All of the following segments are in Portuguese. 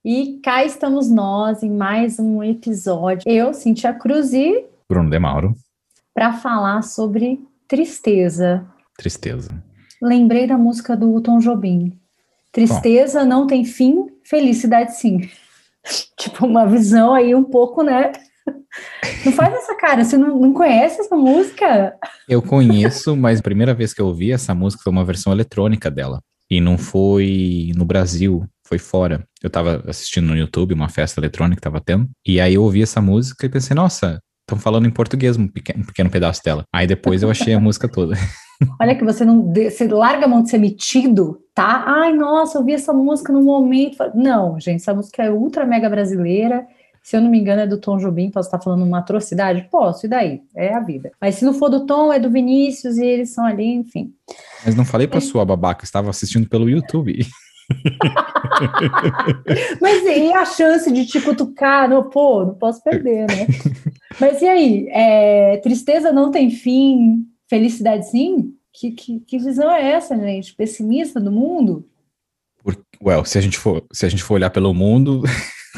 E cá estamos nós em mais um episódio. Eu, Cintia Cruz, e Bruno De Mauro. para falar sobre tristeza. Tristeza. Lembrei da música do Tom Jobim. Qual? Tristeza não tem fim, felicidade sim. Tipo, uma visão aí um pouco, né? Não faz essa cara, você não conhece essa música? Eu conheço, mas a primeira vez que eu ouvi essa música foi uma versão eletrônica dela. E não foi no Brasil, foi fora. Eu tava assistindo no YouTube uma festa eletrônica que tava tendo. E aí eu ouvi essa música e pensei, nossa, estão falando em português um pequeno pedaço dela. Aí depois eu achei a música toda. Olha que você larga a mão de ser metido, tá? Ai, nossa, eu vi essa música num momento. Não, gente, essa música é ultra mega brasileira. Se eu não me engano, é do Tom Jobim. Posso estar falando uma atrocidade? Posso, e daí? É a vida. Mas se não for do Tom, é do Vinícius e eles são ali, enfim. Mas não falei pra sua babaca, eu estava assistindo pelo YouTube. Mas e a chance de te cutucar? Não, pô, não posso perder, né? Mas e aí? Tristeza não tem fim, felicidade sim? Que visão é essa, gente? Pessimista do mundo? Se a gente for olhar pelo mundo,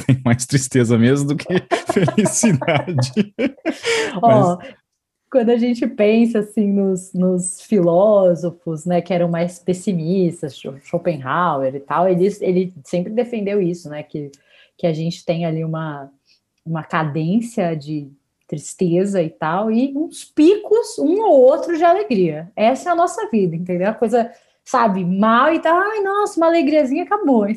tem mais tristeza mesmo do que felicidade. Mas Ó, quando a gente pensa assim nos filósofos, né, que eram mais pessimistas, Schopenhauer e tal, ele sempre defendeu isso, né, que a gente tem ali uma cadência de tristeza e tal, e uns picos, um ou outro de alegria. Essa é a nossa vida, entendeu? A coisa, sabe, mal e tá, ai, nossa, uma alegriazinha acabou.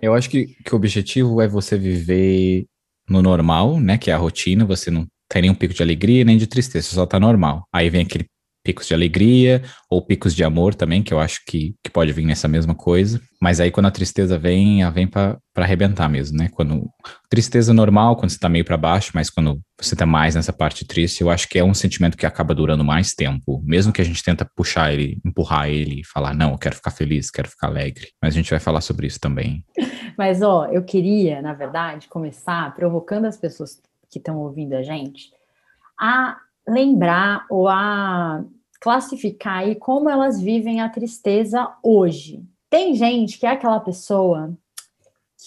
eu acho que o objetivo é você viver no normal, né? Que é a rotina, você não tem nenhum pico de alegria nem de tristeza, você só tá normal. Aí vem aquele picos de alegria ou picos de amor também, que eu acho que pode vir nessa mesma coisa. Mas aí quando a tristeza vem, ela vem pra arrebentar mesmo, né? Quando tristeza normal, quando você tá meio pra baixo, mas quando você tá mais nessa parte triste, eu acho que é um sentimento que acaba durando mais tempo, mesmo que a gente tenta puxar ele, empurrar ele e falar, não, eu quero ficar feliz, quero ficar alegre. Mas a gente vai falar sobre isso também. Mas, ó, eu queria, na verdade, começar provocando as pessoas que estão ouvindo a gente a lembrar ou a classificar aí como elas vivem a tristeza hoje. Tem gente que é aquela pessoa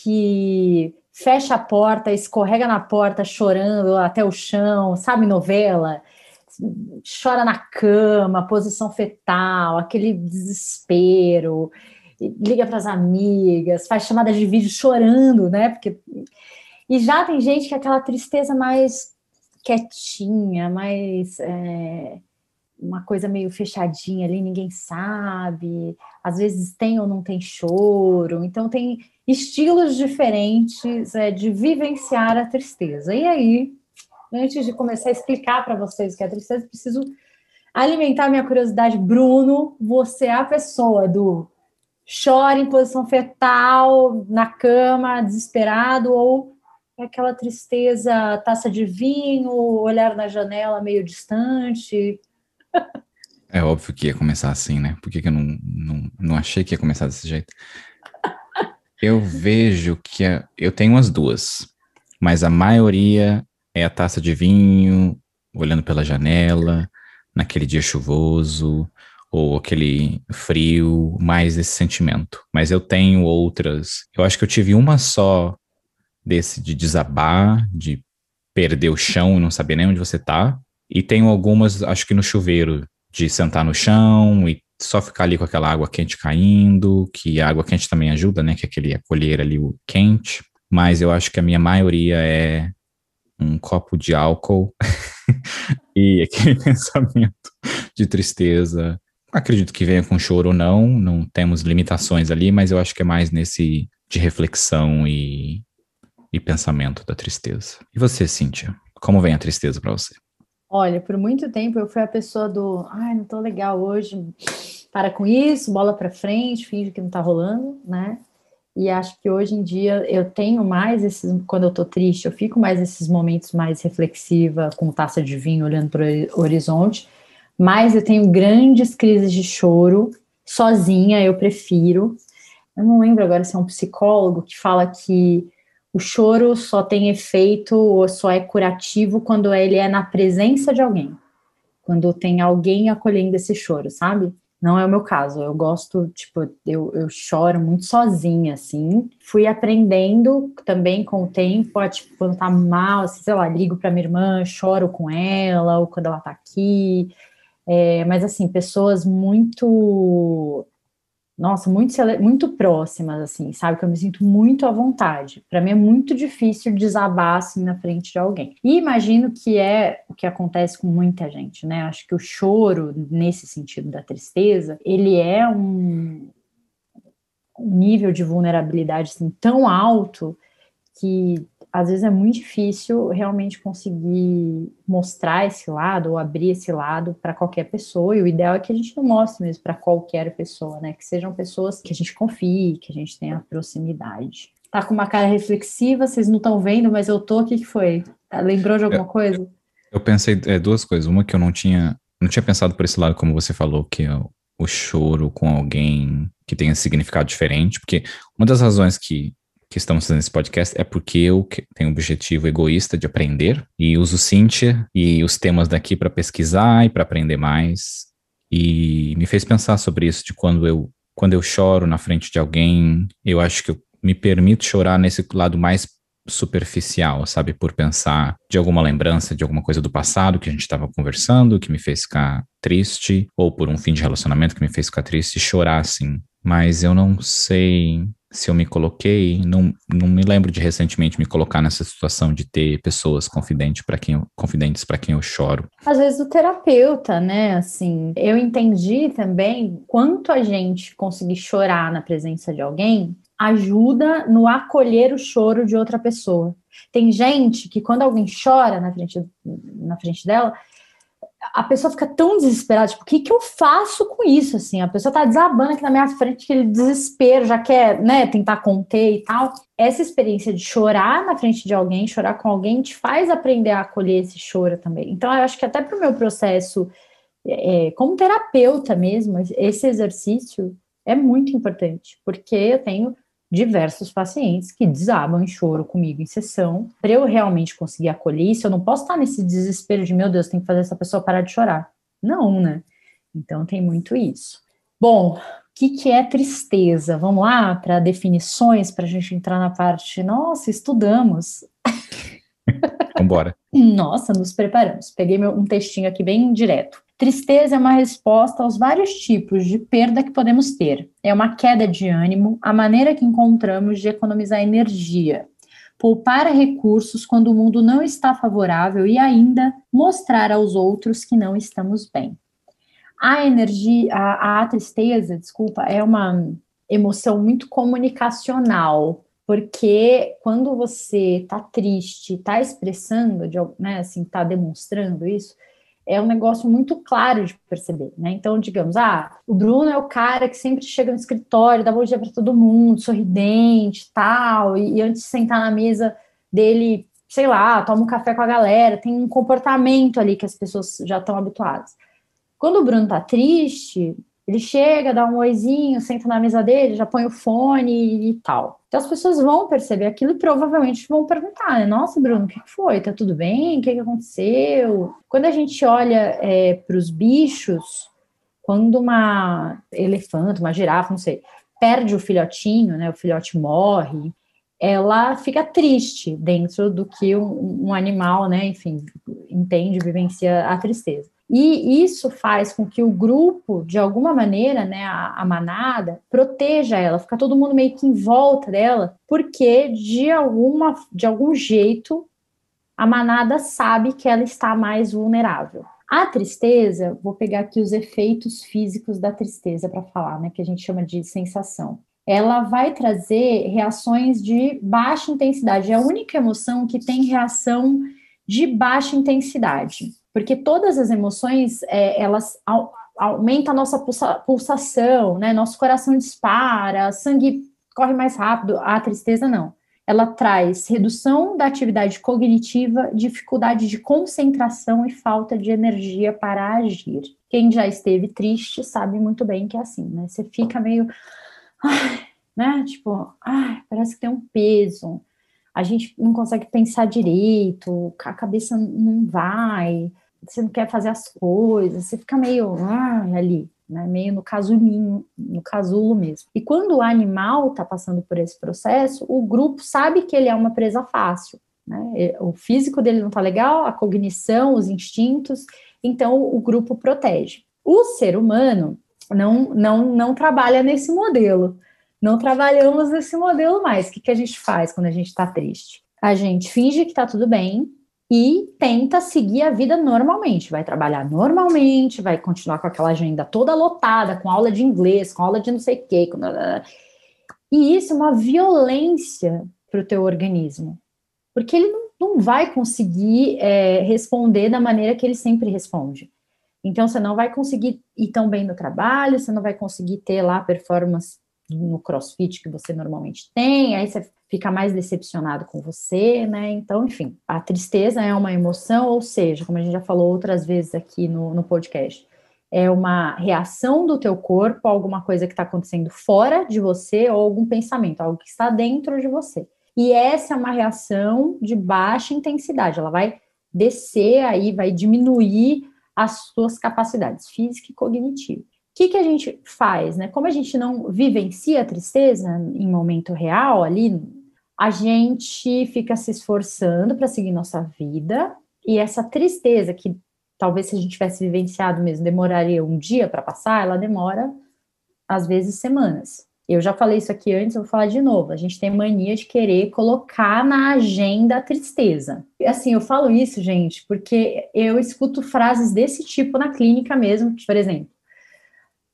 que fecha a porta, escorrega na porta chorando até o chão, sabe, novela? Chora na cama, posição fetal, aquele desespero, liga para as amigas, faz chamada de vídeo chorando, né? E já tem gente que é aquela tristeza mais quietinha, mais uma coisa meio fechadinha ali, ninguém sabe. Às vezes tem ou não tem choro. Então tem estilos diferentes de vivenciar a tristeza. E aí, antes de começar a explicar para vocês o que é a tristeza, preciso alimentar minha curiosidade. Bruno, você é a pessoa do chora em posição fetal, na cama, desesperado, ou é aquela tristeza, taça de vinho, olhar na janela meio distante? É óbvio que ia começar assim, né? Por que que eu não achei que ia começar desse jeito? Eu vejo que eu tenho as duas, mas a maioria é a taça de vinho, olhando pela janela, naquele dia chuvoso, ou aquele frio, mais esse sentimento. Mas eu tenho outras. Eu acho que eu tive uma só desse de desabar, de perder o chão e não saber nem onde você tá. E tenho algumas, acho que no chuveiro, de sentar no chão e só ficar ali com aquela água quente caindo, que a água quente também ajuda, né? Que é aquele acolher ali o quente. Mas eu acho que a minha maioria é um copo de álcool e aquele pensamento de tristeza. Acredito que venha com choro ou não, não temos limitações ali, mas eu acho que é mais nesse de reflexão e pensamento da tristeza. E você, Cíntia? Como vem a tristeza para você? Olha, por muito tempo eu fui a pessoa do ai, não tô legal hoje, para com isso, bola para frente, finge que não tá rolando, né? E acho que hoje em dia eu tenho mais esses, quando eu tô triste, eu fico mais esses momentos mais reflexiva, com taça de vinho, olhando para o horizonte, mas eu tenho grandes crises de choro, sozinha, eu prefiro. Eu não lembro agora se é um psicólogo que fala que o choro só tem efeito ou só é curativo quando ele é na presença de alguém, quando tem alguém acolhendo esse choro, sabe? Não é o meu caso. Eu gosto, tipo, eu choro muito sozinha, assim. Fui aprendendo também com o tempo, tipo, quando tá mal, assim, sei lá, ligo pra minha irmã, choro com ela, ou quando ela tá aqui. Mas, assim, pessoas muito, nossa, muito próximas, assim, sabe? Que eu me sinto muito à vontade. Para mim é muito difícil desabar assim na frente de alguém. E imagino que é o que acontece com muita gente, né? Acho que o choro, nesse sentido da tristeza, ele é um nível de vulnerabilidade assim, tão alto que às vezes é muito difícil realmente conseguir mostrar esse lado ou abrir esse lado para qualquer pessoa, e o ideal é que a gente não mostre mesmo para qualquer pessoa, né? Que sejam pessoas que a gente confie, que a gente tenha proximidade. Tá com uma cara reflexiva, vocês não estão vendo, mas eu tô, o que que foi? Lembrou de Eu, alguma coisa? eu pensei duas coisas. Uma que eu não tinha pensado por esse lado, como você falou, que é o choro com alguém que tenha significado diferente, porque uma das razões que estamos fazendo esse podcast é porque tenho o objetivo egoísta de aprender e uso Cynthia e os temas daqui para pesquisar e para aprender mais. E me fez pensar sobre isso, de quando eu choro na frente de alguém, eu acho que eu me permito chorar nesse lado mais superficial, sabe? Por pensar de alguma lembrança, de alguma coisa do passado que a gente estava conversando, que me fez ficar triste, ou por um fim de relacionamento que me fez ficar triste, e chorar assim. Mas eu não sei se eu me coloquei, não me lembro de recentemente me colocar nessa situação de ter pessoas confidentes para quem eu choro. Às vezes o terapeuta, né? Assim, eu entendi também quanto a gente conseguir chorar na presença de alguém ajuda no acolher o choro de outra pessoa. Tem gente que quando alguém chora na frente dela, a pessoa fica tão desesperada, tipo, o que que eu faço com isso, assim? A pessoa tá desabando aqui na minha frente, aquele desespero, já quer, né, tentar conter e tal. Essa experiência de chorar na frente de alguém, chorar com alguém, te faz aprender a acolher esse choro também. Então, eu acho que até pro meu processo, como terapeuta mesmo, esse exercício é muito importante, porque eu tenho diversos pacientes que desabam em choro comigo em sessão, para eu realmente conseguir acolher isso, eu não posso estar nesse desespero de, meu Deus, tem que fazer essa pessoa parar de chorar. Não, né? Então tem muito isso. Bom, o que é tristeza? Vamos lá para definições, para a gente entrar na parte, nossa, estudamos. Vambora. Nossa, nos preparamos. Peguei um textinho aqui bem direto. Tristeza é uma resposta aos vários tipos de perda que podemos ter. É uma queda de ânimo, a maneira que encontramos de economizar energia, poupar recursos quando o mundo não está favorável e ainda mostrar aos outros que não estamos bem. A tristeza, desculpa, é uma emoção muito comunicacional, porque quando você está triste, está expressando, né, assim, está demonstrando isso, é um negócio muito claro de perceber, né? Então, digamos, o Bruno é o cara que sempre chega no escritório, dá bom dia para todo mundo, sorridente, tal, e antes de sentar na mesa dele, sei lá, toma um café com a galera, tem um comportamento ali que as pessoas já estão habituadas. Quando o Bruno tá triste, ele chega, dá um oizinho, senta na mesa dele, já põe o fone e tal. Então as pessoas vão perceber aquilo e provavelmente vão perguntar, né? Nossa, Bruno, o que foi? Tá tudo bem? O que aconteceu? Quando a gente olha para os bichos, quando uma elefante, uma girafa, não sei, perde o filhotinho, né? O filhote morre, ela fica triste dentro do que um animal, né? Enfim, entende, vivencia a tristeza. E isso faz com que o grupo, de alguma maneira, né, a manada, proteja ela, fica todo mundo meio que em volta dela, porque de algum jeito a manada sabe que ela está mais vulnerável. A tristeza, vou pegar aqui os efeitos físicos da tristeza para falar, né, que a gente chama de sensação. Ela vai trazer reações de baixa intensidade. É a única emoção que tem reação de baixa intensidade, porque todas as emoções, elas aumentam a nossa pulsação, né? Nosso coração dispara, sangue corre mais rápido. A tristeza não. Ela traz redução da atividade cognitiva, dificuldade de concentração e falta de energia para agir. Quem já esteve triste sabe muito bem que é assim, né? Você fica meio, né? Tipo, parece que tem um peso. A gente não consegue pensar direito, a cabeça não vai, você não quer fazer as coisas, você fica meio ali. né? Meio no casulinho, no casulo mesmo. E quando o animal está passando por esse processo, o grupo sabe que ele é uma presa fácil, né? O físico dele não está legal, a cognição, os instintos, então o grupo protege. O ser humano não trabalha nesse modelo. Não trabalhamos nesse modelo mais. O que a gente faz quando a gente está triste? A gente finge que está tudo bem e tenta seguir a vida normalmente. Vai trabalhar normalmente, vai continuar com aquela agenda toda lotada, com aula de inglês, com aula de não sei o quê. E isso é uma violência para o teu organismo. Porque ele não vai conseguir responder da maneira que ele sempre responde. Então, você não vai conseguir ir tão bem no trabalho, você não vai conseguir ter lá a performance no CrossFit que você normalmente tem, aí você fica mais decepcionado com você, né? Então, enfim, a tristeza é uma emoção, ou seja, como a gente já falou outras vezes aqui no podcast, é uma reação do teu corpo a alguma coisa que está acontecendo fora de você ou algum pensamento, algo que está dentro de você. E essa é uma reação de baixa intensidade, ela vai descer aí, vai diminuir as suas capacidades física e cognitiva. O que a gente faz, né? Como a gente não vivencia a tristeza em momento real ali, a gente fica se esforçando para seguir nossa vida, e essa tristeza que talvez se a gente tivesse vivenciado mesmo, demoraria um dia para passar, ela demora, às vezes, semanas. Eu já falei isso aqui antes, eu vou falar de novo. A gente tem mania de querer colocar na agenda a tristeza. Assim, eu falo isso, gente, porque eu escuto frases desse tipo na clínica mesmo, por exemplo,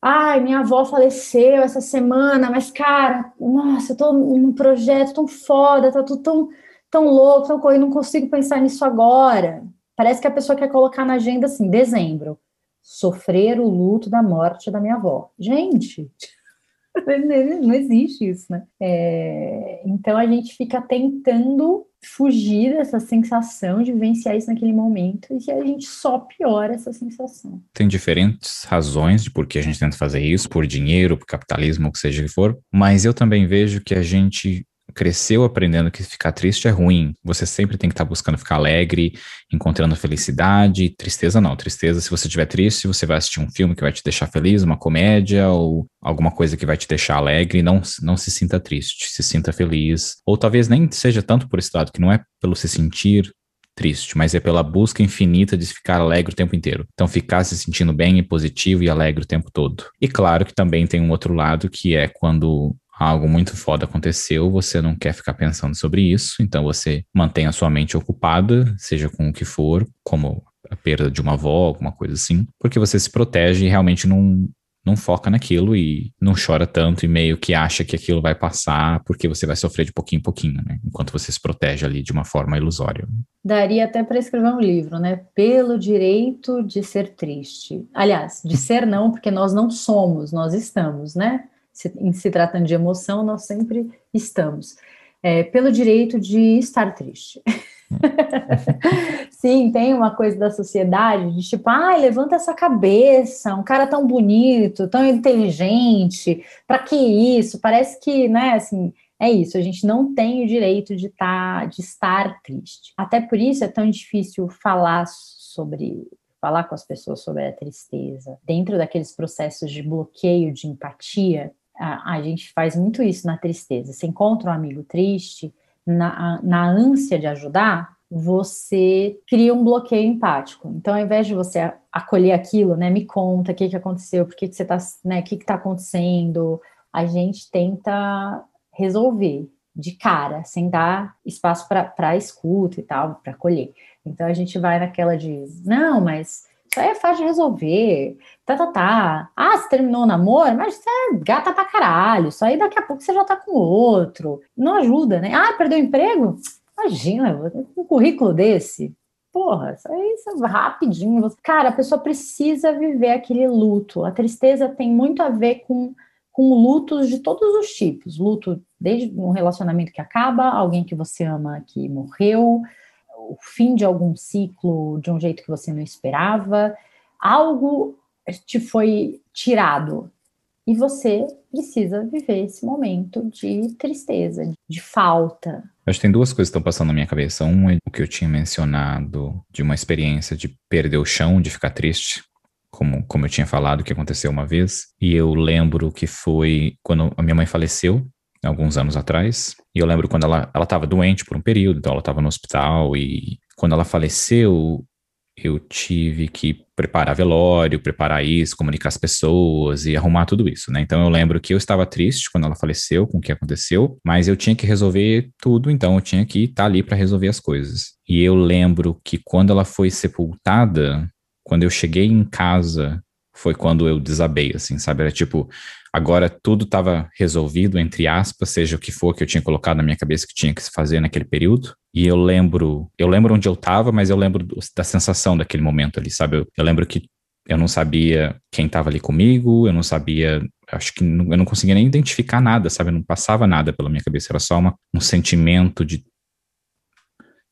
ai, minha avó faleceu essa semana, mas, cara, nossa, eu tô num projeto tão foda, tá tudo tão louco, tão corrido, não consigo pensar nisso agora. Parece que a pessoa quer colocar na agenda assim, dezembro, sofrer o luto da morte da minha avó. Gente, não existe isso, né? Então a gente fica tentando fugir dessa sensação de vivenciar isso naquele momento e a gente só piora essa sensação. Tem diferentes razões de por que a gente tenta fazer isso, por dinheiro, por capitalismo, o que seja que for, mas eu também vejo que a gente cresceu aprendendo que ficar triste é ruim. Você sempre tem que estar buscando ficar alegre, encontrando felicidade. Tristeza não. Tristeza, se você estiver triste, você vai assistir um filme que vai te deixar feliz, uma comédia ou alguma coisa que vai te deixar alegre. Não se sinta triste, se sinta feliz. Ou talvez nem seja tanto por esse lado, que não é pelo se sentir triste, mas é pela busca infinita de ficar alegre o tempo inteiro. Então, ficar se sentindo bem e positivo e alegre o tempo todo. E claro que também tem um outro lado, que é quando algo muito foda aconteceu, você não quer ficar pensando sobre isso, então você mantém a sua mente ocupada, seja com o que for, como a perda de uma avó, alguma coisa assim, porque você se protege e realmente não foca naquilo e não chora tanto e meio que acha que aquilo vai passar porque você vai sofrer de pouquinho em pouquinho, né? Enquanto você se protege ali de uma forma ilusória. Daria até para escrever um livro, né? Pelo direito de ser triste. Aliás, de ser não, porque nós não somos, nós estamos, né? Em se tratando de emoção, nós sempre estamos. Pelo direito de estar triste. Sim, tem uma coisa da sociedade de tipo, levanta essa cabeça, um cara tão bonito, tão inteligente, para que isso? Parece que, né, assim, é isso, a gente não tem o direito de estar triste. Até por isso é tão difícil falar com as pessoas sobre a tristeza. Dentro daqueles processos de bloqueio de empatia, a gente faz muito isso na tristeza. Você encontra um amigo triste, na ânsia de ajudar, você cria um bloqueio empático. Então, ao invés de você acolher aquilo, né, me conta o que aconteceu, por que você tá, né, o que está acontecendo, a gente tenta resolver de cara, sem dar espaço para escuta e tal, para acolher. Então, a gente vai naquela de, não, mas isso aí é fácil de resolver, você terminou o namoro, mas você é gata pra caralho, isso aí daqui a pouco você já tá com outro, não ajuda, né? Perdeu o emprego? Imagina, um currículo desse, porra, isso é rapidinho. Cara, a pessoa precisa viver aquele luto, a tristeza tem muito a ver com lutos de todos os tipos, luto desde um relacionamento que acaba, alguém que você ama que morreu, o fim de algum ciclo de um jeito que você não esperava, algo te foi tirado e você precisa viver esse momento de tristeza, de falta. Acho que tem duas coisas que estão passando na minha cabeça. Um é o que eu tinha mencionado de uma experiência de perder o chão, de ficar triste. como eu tinha falado que aconteceu uma vez. E eu lembro que foi quando a minha mãe faleceu, alguns anos atrás. E eu lembro quando ela estava doente por um período, então ela estava no hospital. E quando ela faleceu, eu tive que preparar velório, preparar isso, comunicar as pessoas e arrumar tudo isso, né? Então eu lembro que eu estava triste quando ela faleceu, com o que aconteceu, mas eu tinha que resolver tudo, então eu tinha que estar ali para resolver as coisas. E eu lembro que quando ela foi sepultada, quando eu cheguei em casa, foi quando eu desabei, assim, sabe? Era tipo, agora tudo estava resolvido, entre aspas, seja o que for que eu tinha colocado na minha cabeça que tinha que se fazer naquele período. E eu lembro onde eu estava, mas eu lembro da sensação daquele momento ali, sabe? Eu lembro que eu não sabia quem estava ali comigo, eu não sabia, acho que eu não conseguia nem identificar nada, sabe? Não passava nada pela minha cabeça, era só um sentimento de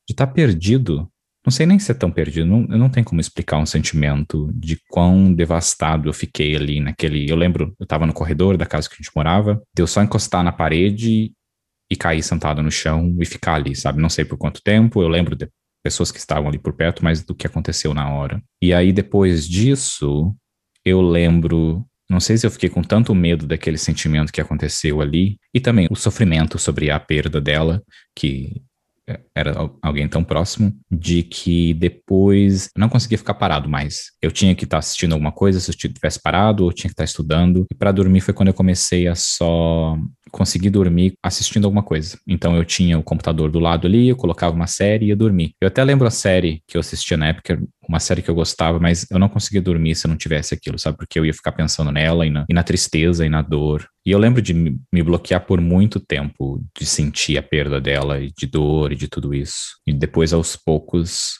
estar perdido. Não sei nem se é tão perdido, eu não tenho como explicar um sentimento de quão devastado eu fiquei ali naquele. Eu lembro, eu estava no corredor da casa que a gente morava, deu só encostar na parede e cair sentado no chão e ficar ali, sabe? Não sei por quanto tempo, eu lembro de pessoas que estavam ali por perto, mas do que aconteceu na hora. E aí, depois disso, eu lembro. Não sei se eu fiquei com tanto medo daquele sentimento que aconteceu ali, e também o sofrimento sobre a perda dela, que era alguém tão próximo, de que depois eu não conseguia ficar parado mais. Eu tinha que estar assistindo alguma coisa, se eu tivesse parado, ou tinha que estar estudando. E para dormir foi quando eu comecei a só conseguir dormir assistindo alguma coisa. Então eu tinha o computador do lado ali, eu colocava uma série e ia dormir. Eu até lembro a série que eu assistia na época, uma série que eu gostava, mas eu não conseguia dormir se eu não tivesse aquilo, sabe? Porque eu ia ficar pensando nela e na tristeza e na dor. E eu lembro de me bloquear por muito tempo, de sentir a perda dela e de dor e de tudo isso. E depois, aos poucos,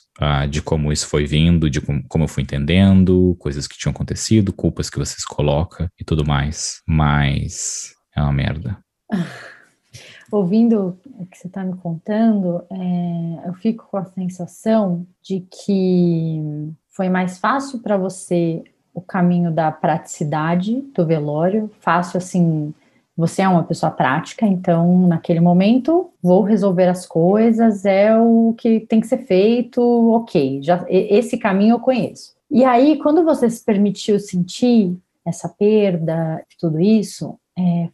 de como isso foi vindo, de como eu fui entendendo, coisas que tinham acontecido, culpas que vocês colocam e tudo mais. Mas é uma merda. Ouvindo o que você está me contando, eu fico com a sensação de que foi mais fácil para você o caminho da praticidade do velório, fácil assim, você é uma pessoa prática, então naquele momento vou resolver as coisas, é o que tem que ser feito, ok, já, esse caminho eu conheço. E aí, quando você se permitiu sentir essa perda, tudo isso,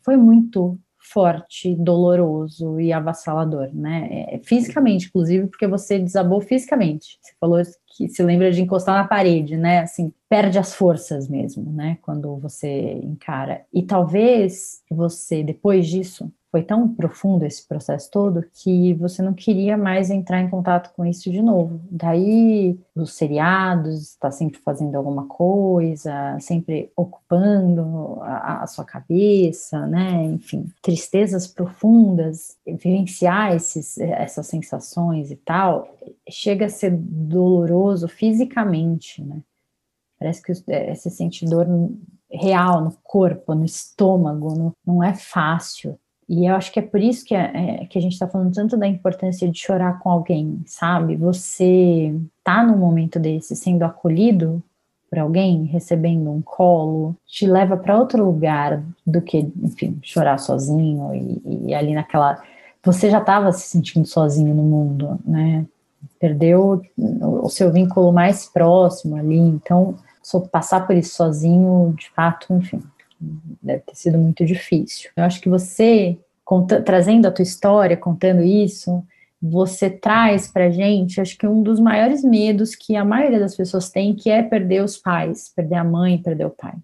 foi muito forte, doloroso e avassalador, né? Fisicamente, inclusive, porque você desabou fisicamente. Você falou que se lembra de encostar na parede, né? Assim, perde as forças mesmo, né? Quando você encara. E talvez você, depois disso, foi tão profundo esse processo todo que você não queria mais entrar em contato com isso de novo. Daí, os seriados, está sempre fazendo alguma coisa, sempre ocupando a sua cabeça, né? Enfim, tristezas profundas, vivenciar essas sensações e tal, chega a ser doloroso fisicamente, né? Parece que você sente dor real no corpo, no estômago, não é fácil. E eu acho que é por isso que a gente está falando tanto da importância de chorar com alguém, sabe? Você tá num momento desse, sendo acolhido por alguém, recebendo um colo, te leva para outro lugar do que, enfim, chorar sozinho e ali naquela... Você já estava se sentindo sozinho no mundo, né? Perdeu o seu vínculo mais próximo ali, então passar por isso sozinho, de fato, enfim, deve ter sido muito difícil. Eu acho que você, trazendo a tua história, contando isso, você traz pra gente, acho que um dos maiores medos que a maioria das pessoas tem, que é perder os pais, perder a mãe, perder o pai.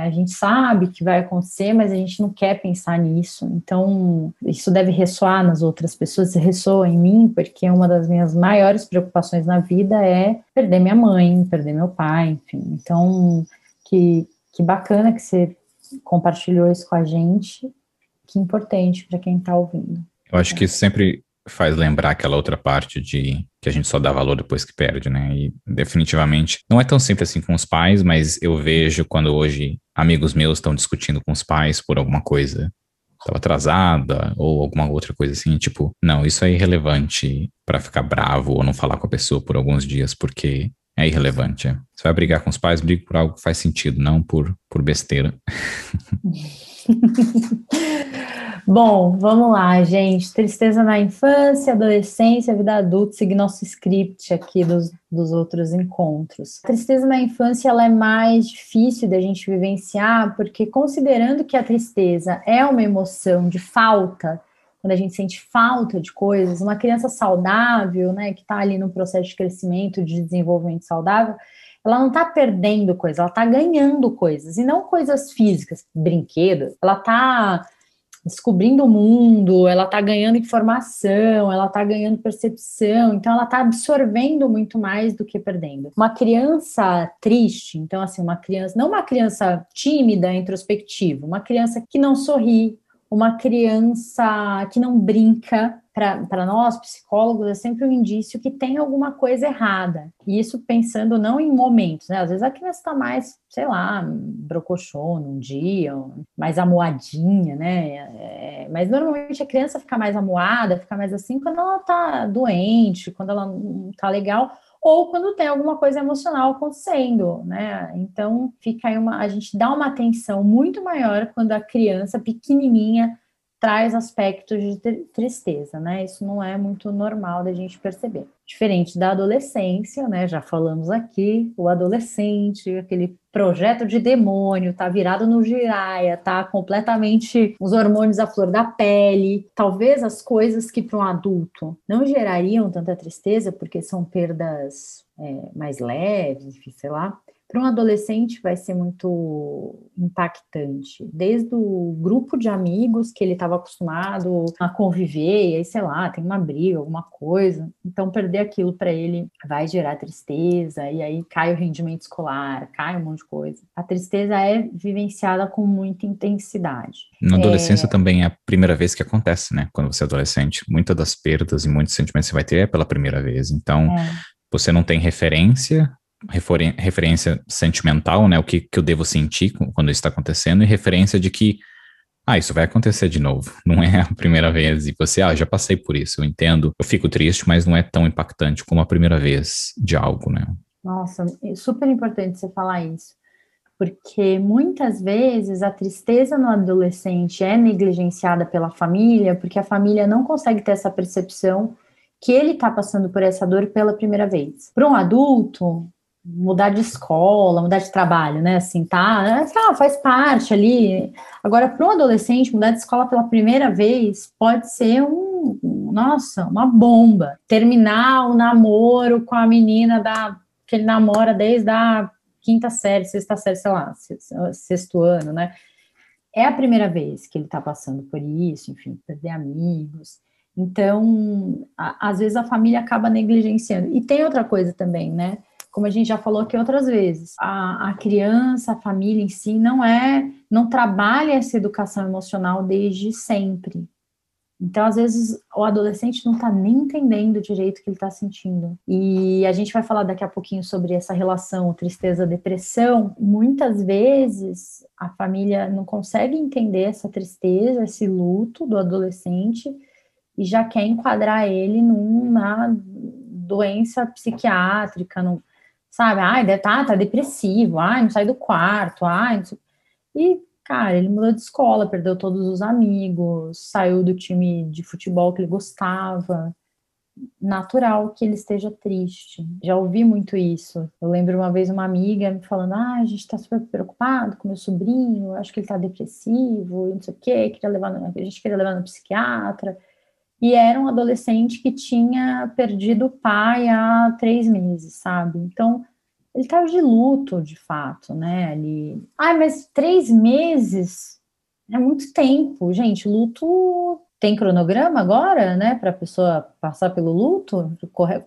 A gente sabe que vai acontecer, mas a gente não quer pensar nisso. Então, isso deve ressoar nas outras pessoas, ressoa em mim, porque uma das minhas maiores preocupações na vida é perder minha mãe, perder meu pai, enfim. Então, que bacana que você compartilhou isso com a gente, que importante para quem está ouvindo. Eu acho que isso sempre faz lembrar aquela outra parte de que a gente só dá valor depois que perde, né? E definitivamente não é tão simples assim com os pais, mas eu vejo quando hoje amigos meus estão discutindo com os pais por alguma coisa, estava atrasada ou alguma outra coisa assim, tipo, não, isso é irrelevante para ficar bravo ou não falar com a pessoa por alguns dias, porque é irrelevante. Você vai brigar com os pais, briga por algo que faz sentido, não por besteira. Bom, vamos lá, gente. Tristeza na infância, adolescência, vida adulta, seguir nosso script aqui dos outros encontros. A tristeza na infância, ela é mais difícil da gente vivenciar, porque considerando que a tristeza é uma emoção de falta, quando a gente sente falta de coisas, uma criança saudável, né, que está ali no processo de crescimento, de desenvolvimento saudável, ela não está perdendo coisas, ela está ganhando coisas, e não coisas físicas, brinquedo, ela está descobrindo o mundo, ela está ganhando informação, ela está ganhando percepção, então ela está absorvendo muito mais do que perdendo. Uma criança triste, então assim, uma criança, não uma criança tímida, introspectiva, uma criança que não sorri, uma criança que não brinca, para nós, psicólogos, é sempre um indício que tem alguma coisa errada. E isso pensando não em momentos, né? Às vezes a criança está mais, sei lá, brocochô num dia, mais amuadinha, né? Mas normalmente a criança fica mais amuada, fica mais assim quando ela está doente, quando ela não está legal, ou quando tem alguma coisa emocional acontecendo, né? Então fica aí a gente dá uma atenção muito maior quando a criança pequenininha traz aspectos de tristeza, né? Isso não é muito normal da gente perceber. Diferente da adolescência, né? Já falamos aqui, o adolescente, aquele projeto de demônio, tá virado no giraia, tá completamente os hormônios à flor da pele. Talvez as coisas que para um adulto não gerariam tanta tristeza, porque são perdas mais leves, enfim, sei lá. Para um adolescente vai ser muito impactante, desde o grupo de amigos que ele estava acostumado a conviver, e aí, sei lá, tem uma briga, alguma coisa, então perder aquilo para ele vai gerar tristeza, e aí cai o rendimento escolar, cai um monte de coisa. A tristeza é vivenciada com muita intensidade. Na adolescência também é a primeira vez que acontece, né? Quando você é adolescente, muitas das perdas e muitos sentimentos que você vai ter é pela primeira vez, então você não tem referência sentimental, né, o que eu devo sentir quando isso está acontecendo, e referência de que, isso vai acontecer de novo, não é a primeira vez, e você, já passei por isso, eu entendo, eu fico triste, mas não é tão impactante como a primeira vez de algo, né. Nossa, é super importante você falar isso, porque muitas vezes a tristeza no adolescente é negligenciada pela família, porque a família não consegue ter essa percepção que ele está passando por essa dor pela primeira vez. Para um adulto, mudar de escola, mudar de trabalho, né, assim, faz parte ali. Agora, para um adolescente, mudar de escola pela primeira vez pode ser uma bomba. Terminar o namoro com a menina que ele namora desde a quinta série, sexta série, sei lá, sexto ano, né, é a primeira vez que ele está passando por isso, enfim, perder amigos. Então, às vezes a família acaba negligenciando. E tem outra coisa também, né, como a gente já falou aqui outras vezes, a criança, a família em si não trabalha essa educação emocional desde sempre. Então, às vezes, o adolescente não está nem entendendo direito o que ele está sentindo. E a gente vai falar daqui a pouquinho sobre essa relação tristeza-depressão. Muitas vezes, a família não consegue entender essa tristeza, esse luto do adolescente, e já quer enquadrar ele numa doença psiquiátrica, sabe? Tá depressivo, não sai do quarto, não sei. E, cara, ele mudou de escola, perdeu todos os amigos, saiu do time de futebol que ele gostava. Natural que ele esteja triste. Já ouvi muito isso. Eu lembro uma vez uma amiga me falando, a gente tá super preocupado com meu sobrinho, acho que ele tá depressivo, e não sei o quê, a gente queria levar no psiquiatra. E era um adolescente que tinha perdido o pai há 3 meses, sabe? Então, ele estava de luto, de fato, né? Mas 3 meses é muito tempo. Gente, luto tem cronograma agora, né? Para a pessoa passar pelo luto,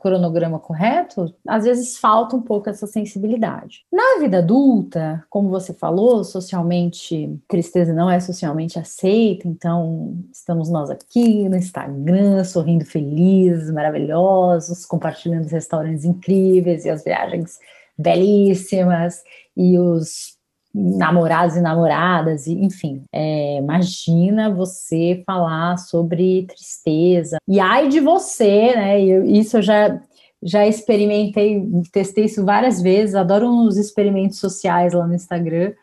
cronograma correto. Às vezes falta um pouco essa sensibilidade. Na vida adulta, como você falou, socialmente, tristeza não é socialmente aceita, então estamos nós aqui no Instagram, sorrindo felizes, maravilhosos, compartilhando os restaurantes incríveis e as viagens belíssimas e os namorados e namoradas, enfim, imagina você falar sobre tristeza, e ai de você, né, isso eu já experimentei, testei isso várias vezes, adoro uns experimentos sociais lá no Instagram,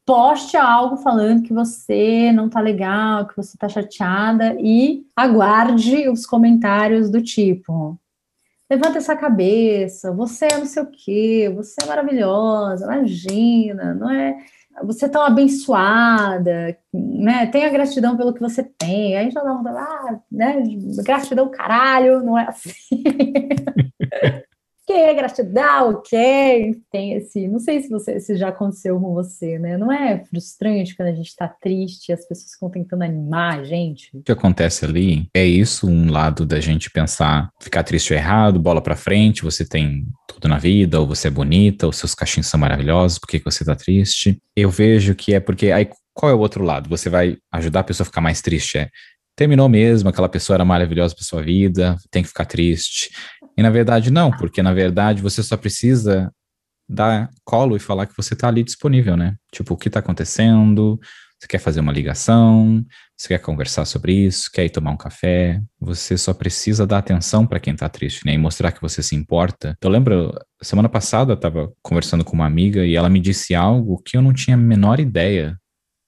poste algo falando que você não tá legal, que você tá chateada e aguarde os comentários do tipo: levanta essa cabeça, você é não sei o quê, você é maravilhosa, imagina, não é? Você é tão abençoada, né? Tenha gratidão pelo que você tem. Aí já dá uma, né? Gratidão, caralho, não é assim. Que gratidão, ok. Tem esse, não sei se já aconteceu com você, né? Não é frustrante quando a gente tá triste e as pessoas ficam tentando animar a gente? O que acontece ali é isso, um lado da gente pensar, ficar triste ou errado, bola pra frente, você tem tudo na vida, ou você é bonita, ou seus cachinhos são maravilhosos, por que que você tá triste? Eu vejo que é porque, aí qual é o outro lado? Você vai ajudar a pessoa a ficar mais triste, terminou mesmo, aquela pessoa era maravilhosa pra sua vida, tem que ficar triste. E na verdade não, porque na verdade você só precisa dar colo e falar que você tá ali disponível, né? Tipo, o que tá acontecendo? Você quer fazer uma ligação? Você quer conversar sobre isso? Quer ir tomar um café? Você só precisa dar atenção para quem tá triste, né? E mostrar que você se importa. Eu lembro, semana passada eu tava conversando com uma amiga e ela me disse algo que eu não tinha a menor ideia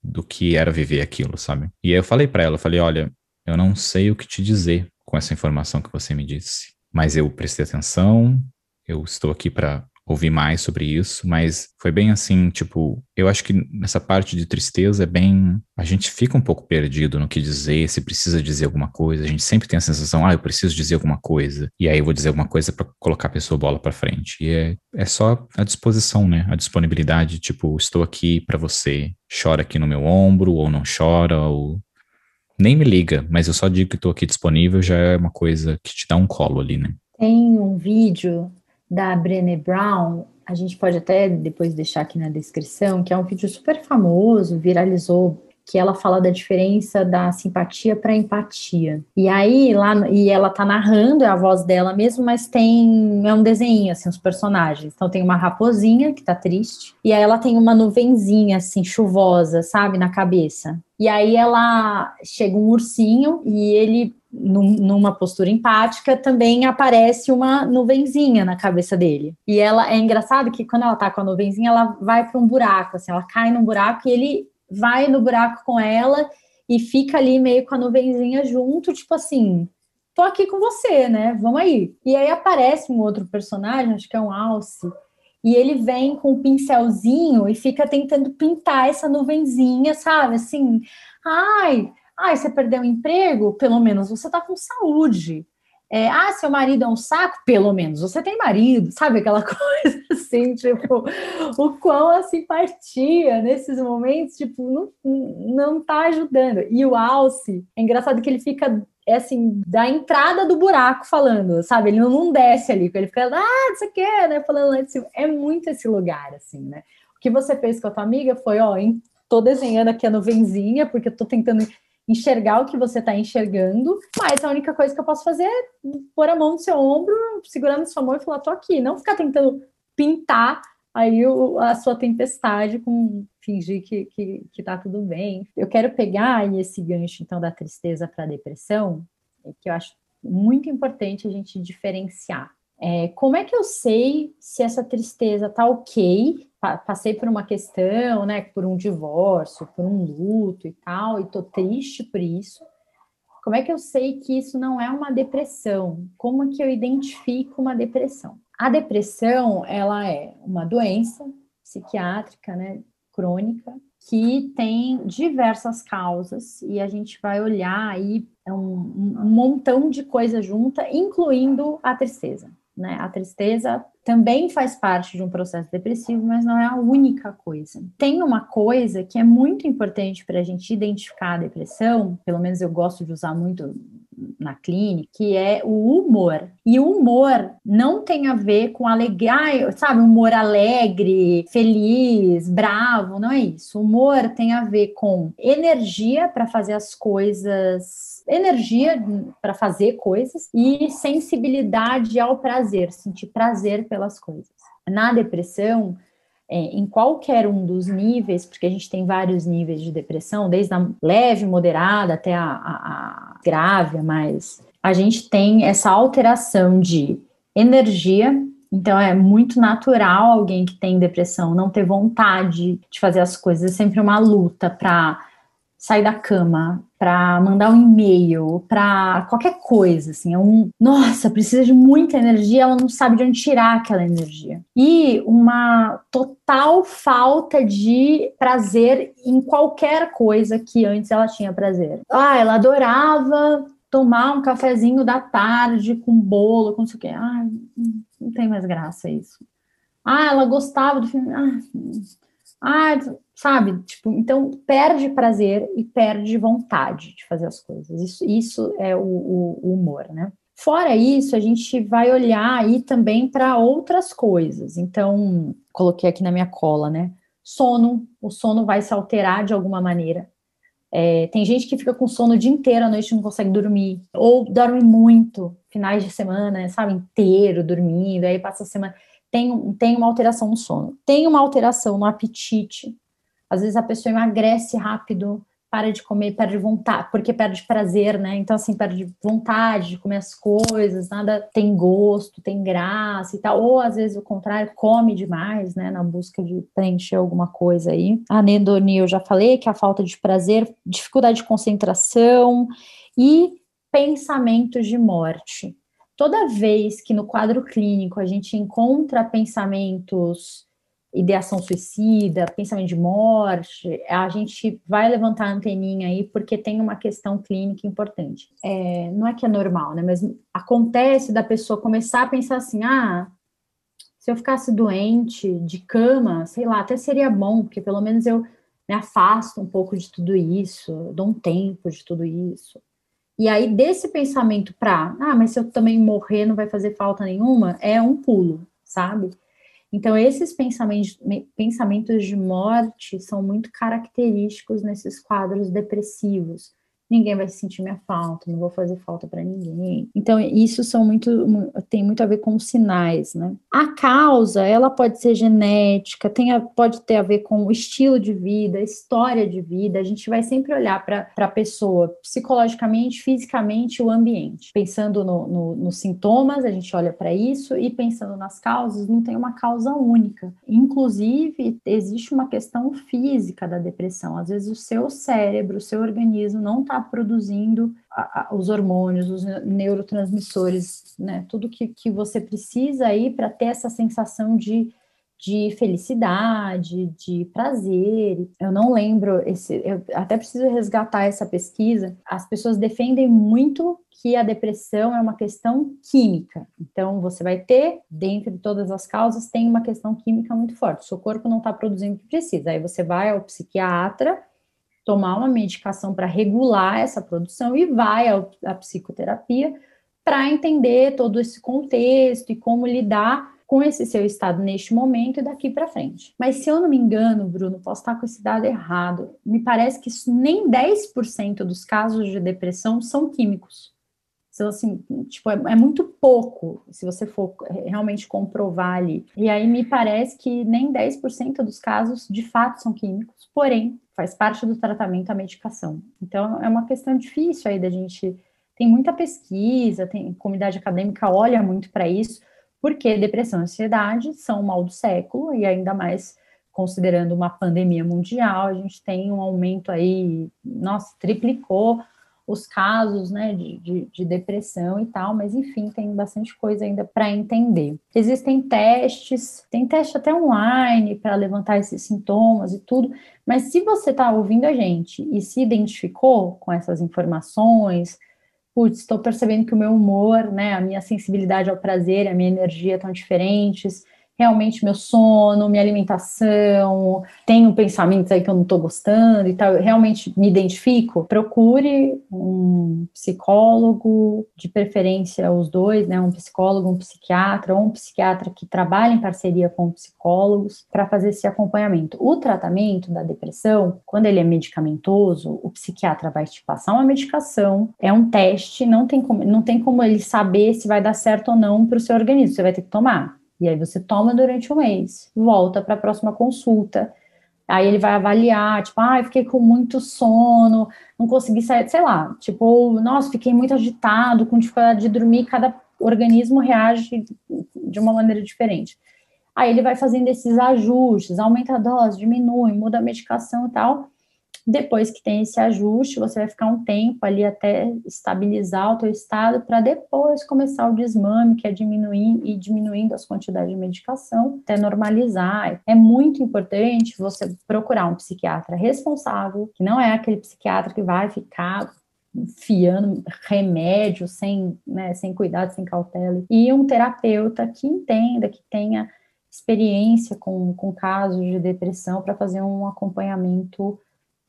do que era viver aquilo, sabe? E aí eu falei para ela, eu falei, olha, eu não sei o que te dizer com essa informação que você me disse, mas eu prestei atenção, eu estou aqui para ouvir mais sobre isso, mas foi bem assim, tipo, eu acho que nessa parte de tristeza é bem, a gente fica um pouco perdido no que dizer, se precisa dizer alguma coisa, a gente sempre tem a sensação, eu preciso dizer alguma coisa, e aí eu vou dizer alguma coisa para colocar a pessoa bola para frente, e é só a disposição, né, a disponibilidade, tipo, estou aqui para você, chora aqui no meu ombro, ou não chora, ou nem me liga, mas eu só digo que estou aqui disponível, já é uma coisa que te dá um colo ali, né. Tem um vídeo da Brené Brown, a gente pode até depois deixar aqui na descrição, que é um vídeo super famoso, viralizou, que ela fala da diferença da simpatia para empatia. E aí, e ela tá narrando, é a voz dela mesmo, mas é um desenho, assim, os personagens. Então tem uma raposinha que tá triste, e aí ela tem uma nuvenzinha, assim, chuvosa, sabe, na cabeça. E aí ela chega um ursinho e ele, numa postura empática, também aparece uma nuvenzinha na cabeça dele. E ela é engraçado que quando ela tá com a nuvenzinha, ela vai para um buraco, assim, ela cai num buraco e ele vai no buraco com ela e fica ali meio com a nuvenzinha junto, tipo assim, tô aqui com você, né? Vamos aí. E aí aparece um outro personagem, acho que é um alce, e ele vem com um pincelzinho e fica tentando pintar essa nuvenzinha, sabe? Assim, ai, você perdeu o emprego? Pelo menos você tá com saúde. Seu marido é um saco? Pelo menos você tem marido, sabe? Aquela coisa assim, tipo, o quão a simpatia nesses momentos, tipo, não tá ajudando. E o Alce, é engraçado que ele fica, assim, da entrada do buraco falando, sabe? Ele não desce ali, ele fica, não sei o que, né? Falando lá de cima. É muito esse lugar, assim, né? O que você fez com a tua amiga foi, tô desenhando aqui a nuvenzinha, porque eu tô tentando enxergar o que você está enxergando, mas a única coisa que eu posso fazer é pôr a mão no seu ombro, segurar na sua mão e falar, tô aqui, não ficar tentando pintar aí a sua tempestade com fingir que tá tudo bem. Eu quero pegar aí esse gancho, então, da tristeza para a depressão, que eu acho muito importante a gente diferenciar. Como é que eu sei se essa tristeza tá ok? Passei por uma questão, né, por um divórcio, por um luto e tal, e tô triste por isso. Como é que eu sei que isso não é uma depressão? Como é que eu identifico uma depressão? A depressão, ela é uma doença psiquiátrica, né, crônica, que tem diversas causas, e a gente vai olhar aí um montão de coisa junta, incluindo a tristeza, né? A tristeza também faz parte de um processo depressivo, mas não é a única coisa. Tem uma coisa que é muito importante para a gente identificar a depressão, pelo menos eu gosto de usar muito na clínica, que é o humor. E o humor não tem a ver com alegria, sabe? Humor alegre, feliz, bravo, não é isso. O humor tem a ver com energia para fazer as coisas, energia para fazer coisas e sensibilidade ao prazer, sentir prazer pelas coisas. Na depressão, em qualquer um dos níveis, porque a gente tem vários níveis de depressão, desde a leve, moderada até a grave, mas a gente tem essa alteração de energia, Então é muito natural alguém que tem depressão não ter vontade de fazer as coisas, é sempre uma luta para sair da cama, para mandar um e-mail, para qualquer coisa, assim, nossa, precisa de muita energia, ela não sabe de onde tirar aquela energia. E uma total falta de prazer em qualquer coisa que antes ela tinha prazer. Ela adorava tomar um cafezinho da tarde com bolo, com não sei o quê. Não tem mais graça isso. Ela gostava do filme. Sabe? Tipo, então perde prazer e perde vontade de fazer as coisas. Isso é o humor, né? Fora isso, a gente vai olhar aí também para outras coisas. Então, coloquei aqui na minha cola, né? Sono. O sono vai se alterar de alguma maneira. Tem gente que fica com sono o dia inteiro, à noite não consegue dormir, ou dorme muito, finais de semana, sabe, inteiro dormindo, aí passa a semana. Tem uma alteração no sono, tem uma alteração no apetite. Às vezes a pessoa emagrece rápido, para de comer, perde vontade, porque perde prazer, né? Então, assim, perde vontade de comer as coisas, nada tem gosto, tem graça e tal. Ou, às vezes, o contrário, come demais, né? Na busca de preencher alguma coisa aí. A anedonia, eu já falei, que é a falta de prazer, dificuldade de concentração e pensamentos de morte. Toda vez que no quadro clínico a gente encontra pensamentos, ideação suicida, pensamento de morte, a gente vai levantar a anteninha aí porque tem uma questão clínica importante. Não é que é normal, né? Mas acontece da pessoa começar a pensar assim, se eu ficasse doente, de cama, sei lá, até seria bom, porque pelo menos eu me afasto um pouco de tudo isso, dou um tempo de tudo isso. E aí, desse pensamento para, mas se eu também morrer não vai fazer falta nenhuma, é um pulo, sabe? Então, esses pensamentos de morte são muito característicos nesses quadros depressivos. Ninguém vai sentir minha falta, não vou fazer falta para ninguém. Então, isso tem muito a ver com os sinais, né? A causa, ela pode ser genética, pode ter a ver com o estilo de vida, história de vida. A gente vai sempre olhar para a pessoa psicologicamente, fisicamente, o ambiente. Pensando nos sintomas, a gente olha para isso, e pensando nas causas, não tem uma causa única. Inclusive, existe uma questão física da depressão. Às vezes, o seu cérebro, o seu organismo não está produzindo os hormônios, os neurotransmissores, né? Tudo que você precisa aí para ter essa sensação de felicidade, de prazer. Eu não lembro, eu até preciso resgatar essa pesquisa. As pessoas defendem muito que a depressão é uma questão química. Então, você vai ter, dentre todas as causas, tem uma questão química muito forte. O seu corpo não está produzindo o que precisa. Aí você vai ao psiquiatra, tomar uma medicação para regular essa produção e vai à psicoterapia para entender todo esse contexto e como lidar com esse seu estado neste momento e daqui para frente. Mas se eu não me engano, Bruno, posso estar com esse dado errado, me parece que nem 10% dos casos de depressão são químicos. Então, assim, tipo, é muito pouco, se você for realmente comprovar ali. E aí me parece que nem 10% dos casos, de fato, são químicos, porém, faz parte do tratamento a medicação. Então, é uma questão difícil aí da gente... Tem muita pesquisa, a comunidade acadêmica olha muito para isso, porque depressão e ansiedade são o mal do século, e ainda mais considerando uma pandemia mundial, a gente tem um aumento aí, nossa, triplicou os casos, né, de depressão e tal, mas enfim, tem bastante coisa ainda para entender. Existem testes, tem teste até online para levantar esses sintomas e tudo, mas se você está ouvindo a gente e se identificou com essas informações, putz, estou percebendo que o meu humor, né, a minha sensibilidade ao prazer, a minha energia estão diferentes, realmente meu sono, minha alimentação, tenho pensamentos aí que eu não estou gostando e tal, eu realmente me identifico, procure um psicólogo, de preferência os dois, né, um psicólogo, um psiquiatra, ou um psiquiatra que trabalha em parceria com psicólogos, para fazer esse acompanhamento. O tratamento da depressão, quando ele é medicamentoso, o psiquiatra vai te passar uma medicação, é um teste, não tem como ele saber se vai dar certo ou não para o seu organismo, você vai ter que tomar. E aí você toma durante um mês, volta para a próxima consulta, aí ele vai avaliar, tipo, fiquei com muito sono, não consegui sair, sei lá, tipo, nossa, fiquei muito agitado, com dificuldade de dormir, cada organismo reage de uma maneira diferente. Aí ele vai fazendo esses ajustes, aumenta a dose, diminui, muda a medicação e tal. Depois que tem esse ajuste, você vai ficar um tempo ali até estabilizar o teu estado, para depois começar o desmame, que é diminuindo as quantidades de medicação, até normalizar. É muito importante você procurar um psiquiatra responsável, que não é aquele psiquiatra que vai ficar enfiando remédio sem cuidado, sem cautela, e um terapeuta que entenda, que tenha experiência com casos de depressão, para fazer um acompanhamento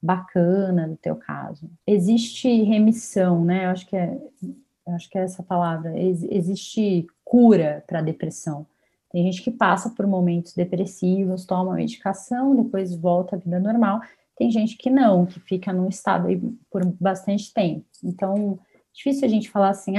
bacana no teu caso. Existe remissão, né? Eu acho que é essa palavra. Existe cura para a depressão. Tem gente que passa por momentos depressivos, toma medicação, depois volta à vida normal. Tem gente que não, que fica num estado aí por bastante tempo. Então, difícil a gente falar assim,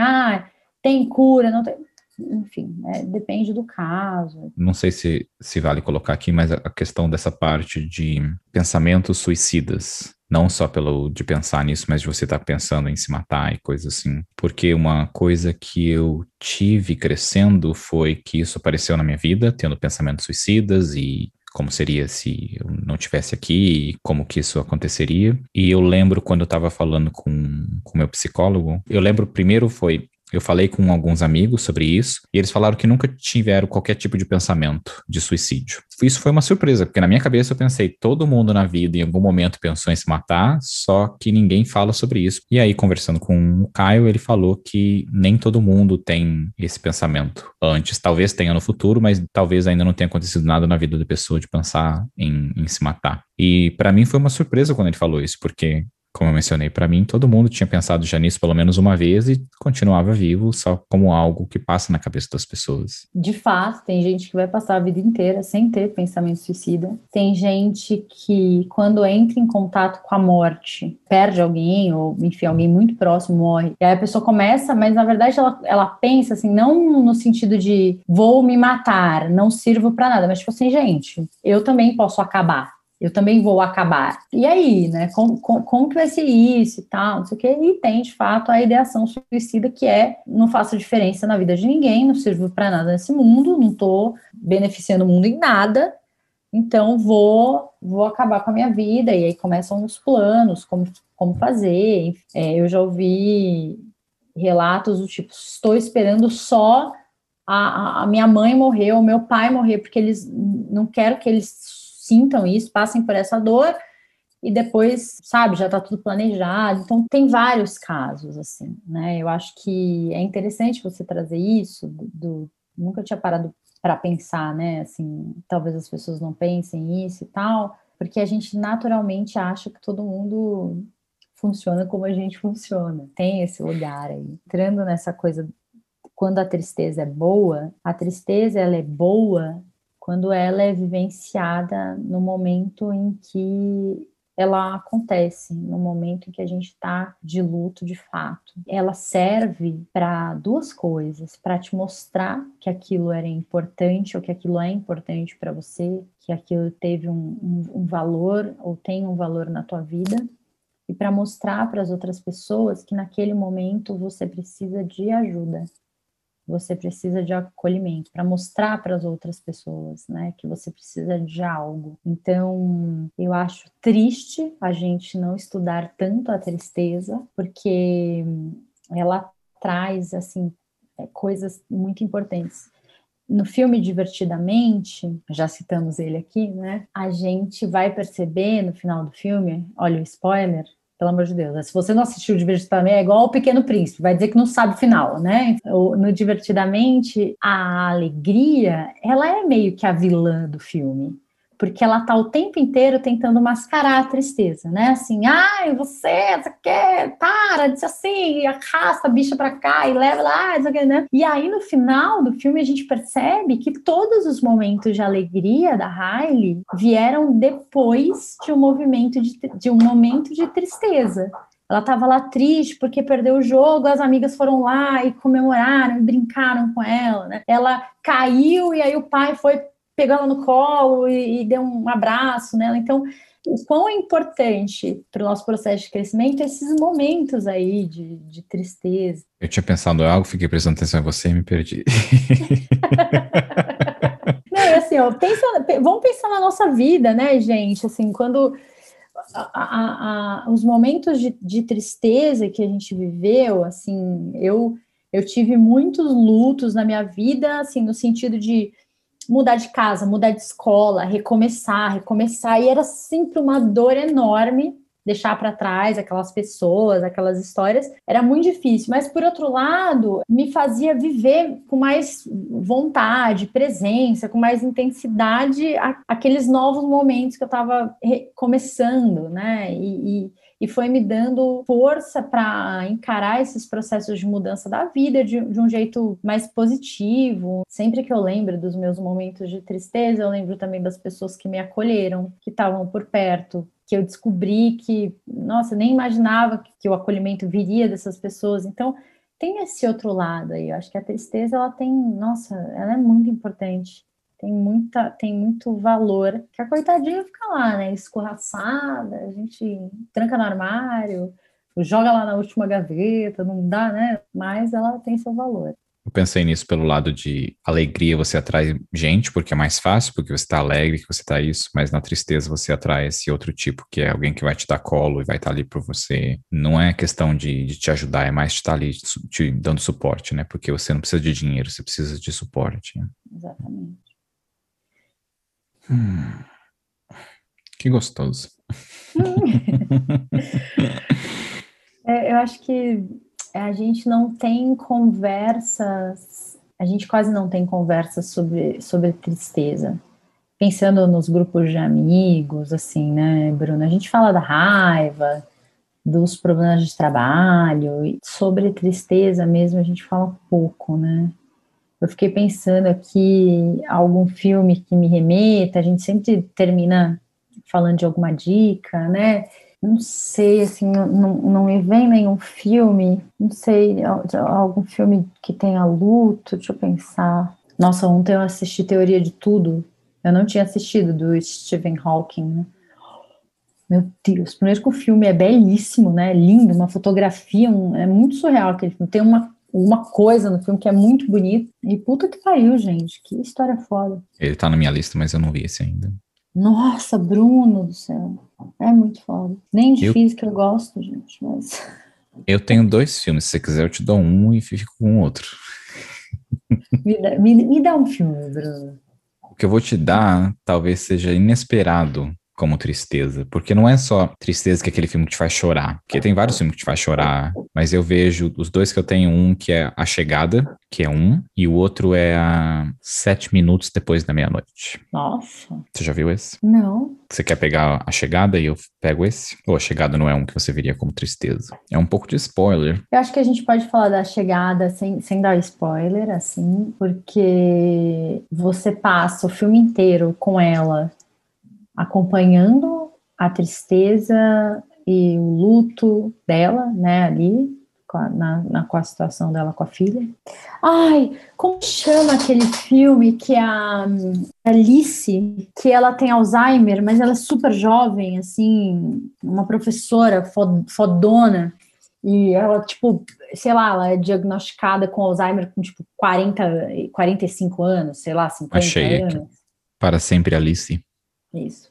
tem cura, não tem... Enfim, depende do caso. Não sei se vale colocar aqui, mas a questão dessa parte de pensamentos suicidas, não só de pensar nisso, mas de você estar pensando em se matar e coisas assim. Porque uma coisa que eu tive crescendo foi que isso apareceu na minha vida, tendo pensamentos suicidas e como seria se eu não estivesse aqui e como que isso aconteceria. E eu lembro quando eu estava falando com o meu psicólogo, eu lembro primeiro eu falei com alguns amigos sobre isso, e eles falaram que nunca tiveram qualquer tipo de pensamento de suicídio. Isso foi uma surpresa, porque na minha cabeça eu pensei, todo mundo na vida em algum momento pensou em se matar, só que ninguém fala sobre isso. E aí, conversando com o Caio, ele falou que nem todo mundo tem esse pensamento antes. Talvez tenha no futuro, mas talvez ainda não tenha acontecido nada na vida da pessoa de pensar em se matar. E para mim foi uma surpresa quando ele falou isso, porque... Como eu mencionei, para mim, todo mundo tinha pensado já nisso pelo menos uma vez e continuava vivo só como algo que passa na cabeça das pessoas. De fato, tem gente que vai passar a vida inteira sem ter pensamento suicida. Tem gente que, quando entra em contato com a morte, perde alguém, ou enfim, alguém muito próximo morre. E aí a pessoa começa, mas na verdade ela pensa assim, não no sentido de vou me matar, não sirvo para nada, mas tipo assim, gente, eu também posso acabar. Eu também vou acabar. E aí, né? Como que vai ser isso e tal, não sei o quê. E tem, de fato, a ideação suicida, que não faço diferença na vida de ninguém, não sirvo para nada nesse mundo, não estou beneficiando o mundo em nada, então vou acabar com a minha vida. E aí começam os planos, como fazer. Eu já ouvi relatos do tipo, estou esperando só a minha mãe morrer ou meu pai morrer, porque eles não quero que eles sintam isso, passem por essa dor e depois, sabe, já tá tudo planejado. Então, tem vários casos, assim, né? Eu acho que é interessante você trazer isso, nunca tinha parado para pensar, né? Assim, talvez as pessoas não pensem isso e tal, porque a gente naturalmente acha que todo mundo funciona como a gente funciona. Tem esse lugar aí. Entrando nessa coisa, quando a tristeza é boa, ela é boa quando ela é vivenciada no momento em que ela acontece, no momento em que a gente está de luto de fato. Ela serve para duas coisas: para te mostrar que aquilo era importante, ou que aquilo é importante para você, que aquilo teve um valor, ou tem um valor na tua vida, e para mostrar para as outras pessoas que naquele momento você precisa de ajuda. Você precisa de acolhimento, para mostrar para as outras pessoas, né, que você precisa de algo. Então, eu acho triste a gente não estudar tanto a tristeza, porque ela traz, assim, coisas muito importantes. No filme Divertidamente, já citamos ele aqui, né, a gente vai perceber no final do filme, olha o spoiler, pelo amor de Deus, se você não assistiu Divertidamente, é igual ao Pequeno Príncipe, vai dizer que não sabe o final, né? No Divertidamente, a alegria, ela é meio que a vilã do filme, porque ela tá o tempo inteiro tentando mascarar a tristeza, né? Assim, você quer, para, diz assim, arrasta a bicha pra cá e leva lá, né? E aí no final do filme a gente percebe que todos os momentos de alegria da Riley vieram depois de um momento de tristeza. Ela estava lá triste porque perdeu o jogo, as amigas foram lá e comemoraram e brincaram com ela, né? Ela caiu e aí o pai foi pegou ela no colo e deu um abraço nela. Então, o quão é importante para o nosso processo de crescimento esses momentos aí de tristeza. Eu tinha pensado em algo, fiquei prestando atenção em você e me perdi. Não, é assim, ó, vamos pensar na nossa vida, né, gente? Assim, quando os momentos de tristeza que a gente viveu, assim, eu tive muitos lutos na minha vida, assim, no sentido de mudar de casa, mudar de escola, recomeçar, e era sempre uma dor enorme deixar para trás aquelas pessoas, aquelas histórias, era muito difícil, mas por outro lado, me fazia viver com mais vontade, presença, com mais intensidade aqueles novos momentos que eu estava começando, né, e foi me dando força para encarar esses processos de mudança da vida de um jeito mais positivo. Sempre que eu lembro dos meus momentos de tristeza, eu lembro também das pessoas que me acolheram, que estavam por perto, que eu descobri que, nossa, nem imaginava que o acolhimento viria dessas pessoas. Então, tem esse outro lado aí. Eu acho que a tristeza, ela é muito importante. Tem muito valor, que a coitadinha fica lá, né, escorraçada, a gente tranca no armário, joga lá na última gaveta, não dá, né, mas ela tem seu valor. Eu pensei nisso pelo lado de alegria, você atrai gente, porque é mais fácil, porque você está alegre, que você está isso, mas na tristeza você atrai esse outro tipo, que é alguém que vai te dar colo e vai estar ali por você. Não é questão de te ajudar, é mais de estar ali te dando suporte, né, porque você não precisa de dinheiro, você precisa de suporte. Né? Exatamente. Que gostoso. Eu acho que a gente não tem conversas, a gente quase não tem conversas sobre tristeza. Pensando nos grupos de amigos, assim, né, Bruno? A gente fala da raiva, dos problemas de trabalho, e sobre tristeza mesmo a gente fala pouco, né? Eu fiquei pensando aqui, algum filme que me remeta, a gente sempre termina falando de alguma dica, né? Não sei, assim, não me vem nenhum filme, não sei, algum filme que tenha luto, deixa eu pensar. Nossa, ontem eu assisti Teoria de Tudo, eu não tinha assistido, do Stephen Hawking, né? Meu Deus, primeiro que o filme é belíssimo, né? Lindo, uma fotografia, é muito surreal aquele filme. Tem uma coisa no filme que é muito bonito. E puta que pariu, gente, que história foda. Ele tá na minha lista, mas eu não vi esse ainda. Nossa, Bruno do céu. É muito foda. Nem de física eu gosto, gente, mas... Eu tenho 2 filmes. Se você quiser, eu te dou um e fico com o outro. Me dá um filme, Bruno. O que eu vou te dar talvez seja inesperado como tristeza, porque não é só tristeza que é aquele filme que te faz chorar, porque tem vários filmes que te faz chorar, mas eu vejo os 2 que eu tenho, um que é A Chegada, que é e o outro é a 7 Minutos Depois da Meia-Noite. Nossa. Você já viu esse? Não. Você quer pegar A Chegada e eu pego esse? Ou A Chegada não é um que você veria como tristeza? É um pouco de spoiler. Eu acho que a gente pode falar da Chegada sem dar spoiler, assim, porque você passa o filme inteiro com ela acompanhando a tristeza e o luto dela, né, ali, com a situação dela com a filha. Ai, como chama aquele filme que a Alice, que ela tem Alzheimer, mas ela é super jovem, assim, uma professora fodona, e ela, tipo, sei lá, ela é diagnosticada com Alzheimer com, tipo, 45 anos, sei lá, 50 Achei anos. aqui. Para Sempre Alice. Isso.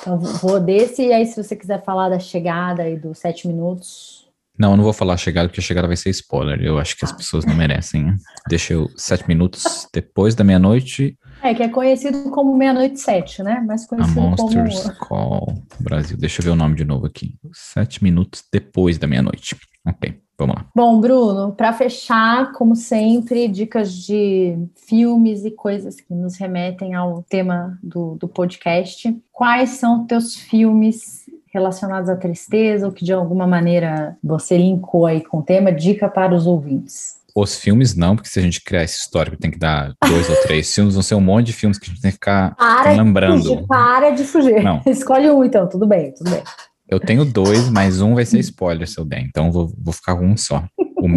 Então, vou desse, e aí se você quiser falar da Chegada e dos 7 minutos... Não, eu não vou falar A Chegada, porque A Chegada vai ser spoiler. Eu acho que as pessoas não merecem. Né? Deixa eu 7 Minutos Depois da Meia-Noite. Que é conhecido como Meia-Noite 7, né? Mais conhecido A Monsters como... Call Brasil. Deixa eu ver o nome de novo aqui. 7 Minutos Depois da Meia-Noite. Ok, vamos lá. Bom, Bruno, para fechar, como sempre, dicas de filmes e coisas que nos remetem ao tema do podcast. Quais são teus filmes relacionados à tristeza ou que de alguma maneira você linkou aí com o tema? Dica para os ouvintes. Os filmes não, porque se a gente criar esse histórico tem que dar 2 ou 3 filmes, vão ser um monte de filmes que a gente tem que ficar lembrando. Para de fugir. Não. Escolhe um então, tudo bem. Eu tenho 2, mas um vai ser spoiler se eu der, então vou ficar com um só. O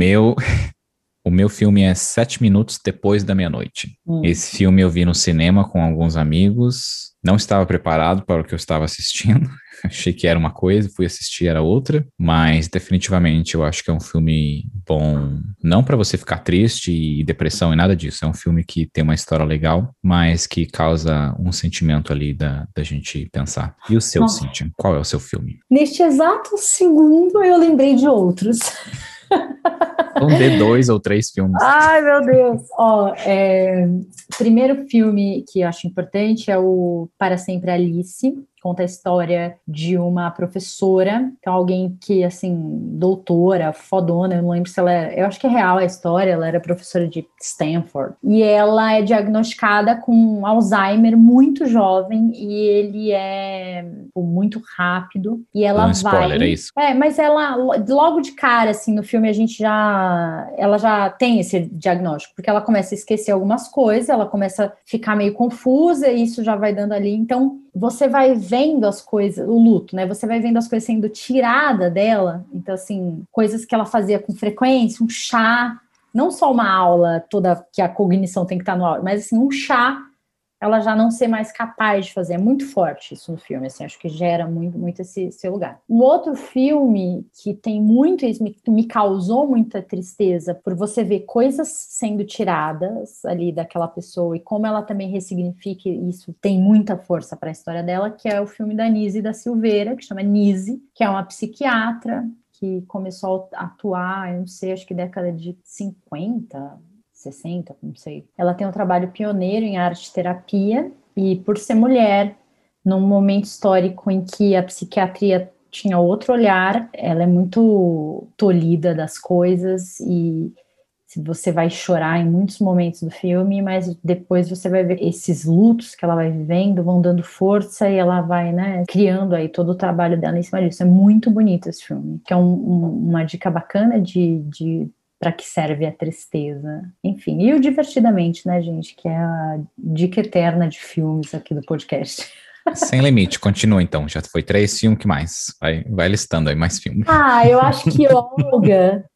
meu filme é 7 Minutos Depois da Meia-Noite. Esse filme eu vi no cinema com alguns amigos, não estava preparado para o que eu estava assistindo. Achei que era uma coisa, fui assistir, era outra. Mas definitivamente eu acho que é um filme bom, não pra você ficar triste e depressão e nada disso. É um filme que tem uma história legal, mas que causa um sentimento ali da gente pensar. E o seu, Nossa, Cíntia? Qual é o seu filme? neste exato segundo eu lembrei de outros. Então dê 2 ou 3 filmes. Ai, meu Deus! Ó, primeiro filme que eu acho importante é o Para Sempre Alice. Conta a história de uma professora, então alguém que, assim, doutora, fodona, eu não lembro se ela era, eu acho que é real a história, ela era professora de Stanford, e ela é diagnosticada com Alzheimer muito jovem, e ele é muito rápido, e ela Um spoiler, é isso? mas ela, logo de cara, assim, no filme ela já tem esse diagnóstico, porque ela começa a esquecer algumas coisas, ela começa a ficar meio confusa, e isso já vai dando ali, então você vai vendo as coisas, o luto, né? Você vai vendo as coisas sendo tirada dela. Então, assim, coisas que ela fazia com frequência, um chá, não só uma aula toda que a cognição tem que estar no aula, mas assim, um chá, ela já não ser mais capaz de fazer. É muito forte isso no filme, assim, acho que gera muito esse lugar. Um outro filme que tem muito isso, me causou muita tristeza por você ver coisas sendo tiradas ali daquela pessoa e como ela também ressignifica isso, tem muita força para a história dela, que é o filme da Nise da Silveira, que chama Nise, que é uma psiquiatra que começou a atuar, eu não sei, acho que década de 50, 60, não sei. Ela tem um trabalho pioneiro em arte-terapia e por ser mulher, num momento histórico em que a psiquiatria tinha outro olhar, ela é muito tolhida das coisas e você vai chorar em muitos momentos do filme, mas depois você vai ver esses lutos que ela vai vivendo, vão dando força e ela vai, né, criando aí todo o trabalho dela em cima disso. É muito bonito esse filme, que é uma dica bacana de para que serve a tristeza. Enfim, e o Divertidamente, né, gente, que é a dica eterna de filmes aqui do podcast. Sem limite, continua então. Já foi 3 filmes, que mais? Vai listando aí mais filmes. Ah, eu acho que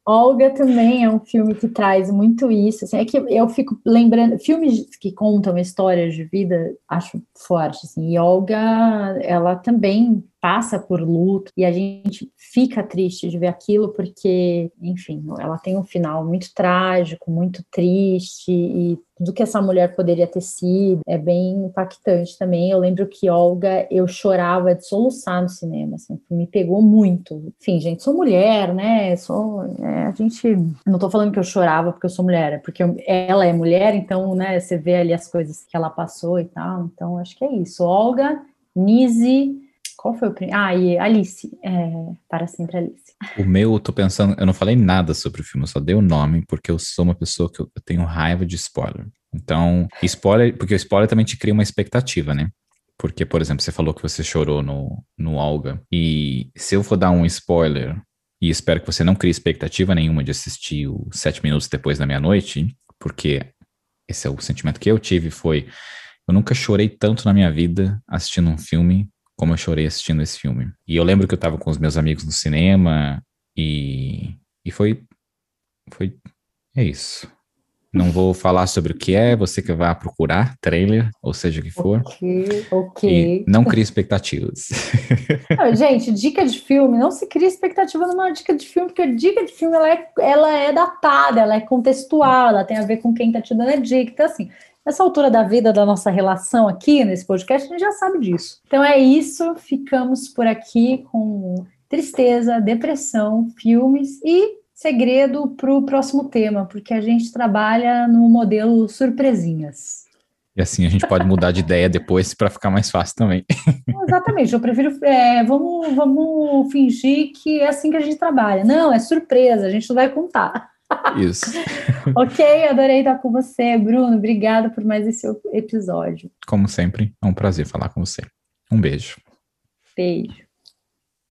Olga também é um filme que traz muito isso. Assim, é que eu fico lembrando, filmes que contam histórias de vida, acho forte. Assim, e Olga, ela também passa por luto e a gente fica triste de ver aquilo porque, enfim, ela tem um final muito trágico, muito triste e tudo que essa mulher poderia ter sido é bem impactante também. Eu lembro que Olga, eu chorava de soluçar no cinema, assim, me pegou muito. Enfim, gente, sou mulher, né? A gente, não tô falando que eu chorava porque eu sou mulher, é porque ela é mulher, então, né, você vê ali as coisas que ela passou e tal. Então, acho que é isso. Olga, Nise, qual foi o primeiro? Ah, e Alice, Para Sempre Alice. O meu, eu tô pensando, eu não falei nada sobre o filme, eu só dei o nome, porque eu sou uma pessoa que eu tenho raiva de spoiler. Então, spoiler, porque o spoiler também te cria uma expectativa, né? Porque, por exemplo, você falou que você chorou no Olga, e se eu for dar um spoiler, e espero que você não crie expectativa nenhuma de assistir o 7 minutos depois da meia-noite, porque esse é o sentimento que eu tive, eu nunca chorei tanto na minha vida assistindo um filme como eu chorei assistindo esse filme. E eu lembro que eu tava com os meus amigos no cinema e é isso. Não vou falar sobre o que é, você que vai procurar trailer, ou seja o que for. E Ok. não crie expectativas. Não, gente, dica de filme, não se cria expectativa numa dica de filme, porque a dica de filme ela é datada, ela é contextual, ela tem a ver com quem tá te dando a dica. Então, assim, nessa altura da vida, da nossa relação aqui nesse podcast, a gente já sabe disso. Então é isso, ficamos por aqui com tristeza, depressão, filmes e segredo para o próximo tema, porque a gente trabalha no modelo surpresinhas. E assim a gente pode mudar de ideia depois para ficar mais fácil também. Exatamente, eu prefiro. Vamos fingir que é assim que a gente trabalha. Não, é surpresa, a gente não vai contar. Isso. Ok, adorei estar com você, Bruno. Obrigada por mais esse episódio. Como sempre, é um prazer falar com você. Um beijo. Beijo.